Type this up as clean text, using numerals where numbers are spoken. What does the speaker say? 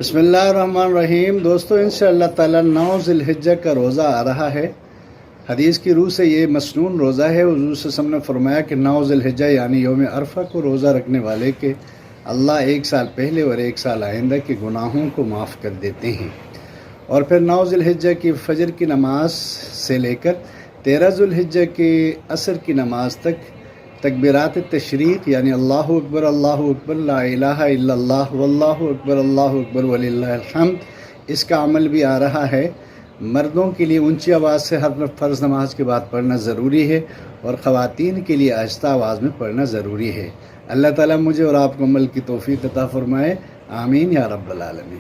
بسم اللہ الرحمن الرحیم۔ دوستو انشاءاللہ تعالی 9 ذی الحجہ کا روزہ آ رہا ہے۔ حدیث کی روح سے یہ مسنون روزہ ہے۔ حضور صلی اللہ علیہ وسلم نے فرمایا کہ 9 ذی الحجہ یعنی یوم عرفہ کو روزہ رکھنے والے کے اللہ 1 سال پہلے اور 1 سال آئندہ کے گناہوں کو معاف کر دیتے ہیں۔ اور پھر 9 ذی الحجہ کی فجر کی نماز سے لے کر 13 ذی الحجہ کے عصر کی نماز تک تکبیرات تشریق یعنی اللہ اکبر لا الہ الا اللہ واللہ اکبر وللہ الحمد، اس کا عمل بھی آ رہا ہے۔ مردوں کے لیے اونچی آواز سے ہر فرض نماز کے بعد پڑھنا ضروری ہے اور خواتین کے لیے آہستہ آواز میں پڑھنا ضروری ہے۔ اللہ تعالیٰ مجھے اور آپ کو عمل کی توفیق عطا فرمائے، آمین یا رب العالمین۔